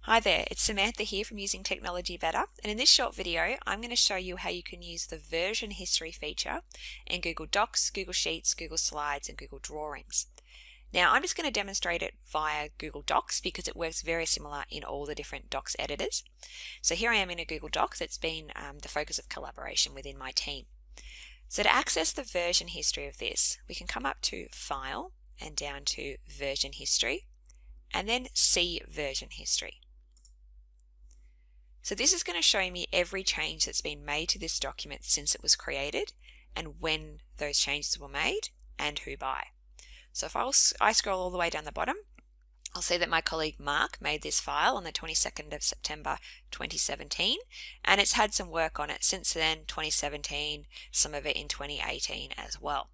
Hi there, it's Samantha here from Using Technology Better, and in this short video I'm going to show you how you can use the version history feature in Google Docs, Google Sheets, Google Slides and Google Drawings. Now I'm just going to demonstrate it via Google Docs because it works very similar in all the different Docs editors. So here I am in a Google Doc that's been the focus of collaboration within my team. So to access the version history of this, we can come up to File and down to Version History and then See Version History. So this is going to show me every change that's been made to this document since it was created and when those changes were made and who by. So if I scroll all the way down the bottom, I'll see that my colleague Mark made this file on the 22nd of September 2017 and it's had some work on it since then, 2017, some of it in 2018 as well.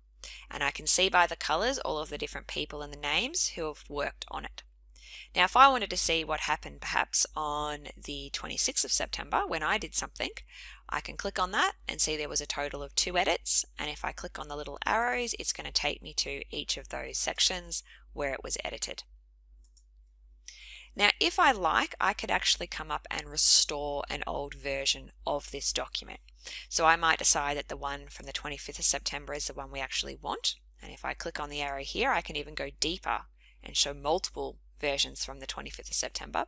And I can see by the colours all of the different people and the names who have worked on it. Now if I wanted to see what happened perhaps on the 26th of September when I did something, I can click on that and see there was a total of 2 edits, and if I click on the little arrows it's going to take me to each of those sections where it was edited. Now if I like, I could actually come up and restore an old version of this document. So I might decide that the one from the 25th of September is the one we actually want, and if I click on the arrow here I can even go deeper and show multiple versions from the 25th of September.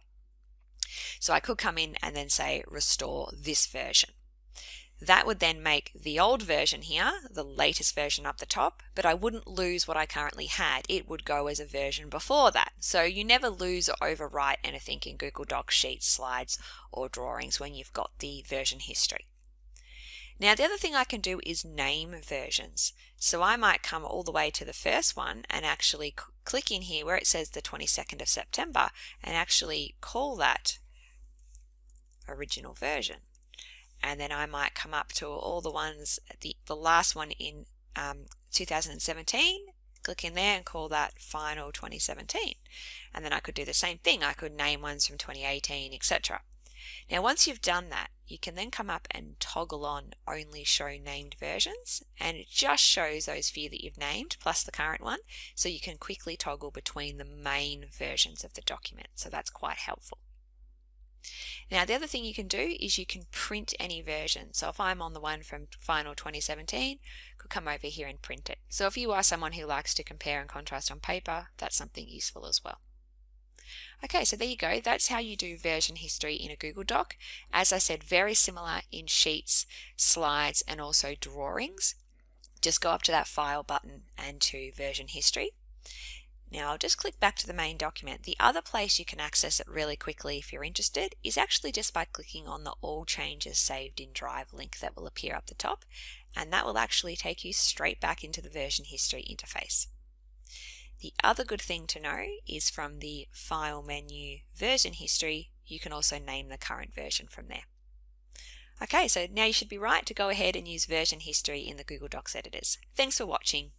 So I could come in and then say restore this version. That would then make the old version here the latest version up the top, but I wouldn't lose what I currently had. It would go as a version before that. So you never lose or overwrite anything in Google Docs, Sheets, Slides or Drawings when you've got the version history. Now the other thing I can do is name versions. So I might come all the way to the first one and actually click in here where it says the 22nd of September and actually call that original version. And then I might come up to all the ones, the last one in 2017, click in there and call that final 2017. And then I could do the same thing. I could name ones from 2018, etc. Now once you've done that, you can then come up and toggle on only show named versions, and it just shows those few that you've named plus the current one, so you can quickly toggle between the main versions of the document. So that's quite helpful. Now the other thing you can do is you can print any version. So if I'm on the one from final 2017, could come over here and print it. So if you are someone who likes to compare and contrast on paper, that's something useful as well. Okay, so there you go. That's how you do version history in a Google Doc. As I said, very similar in Sheets, Slides, and also Drawings. Just go up to that File button and to Version History. Now I'll just click back to the main document. The other place you can access it really quickly if you're interested is actually just by clicking on the All Changes Saved in Drive link that will appear up the top, and that will actually take you straight back into the version history interface. The other good thing to know is from the File menu Version History, you can also name the current version from there. Okay, so now you should be right to go ahead and use version history in the Google Docs editors. Thanks for watching.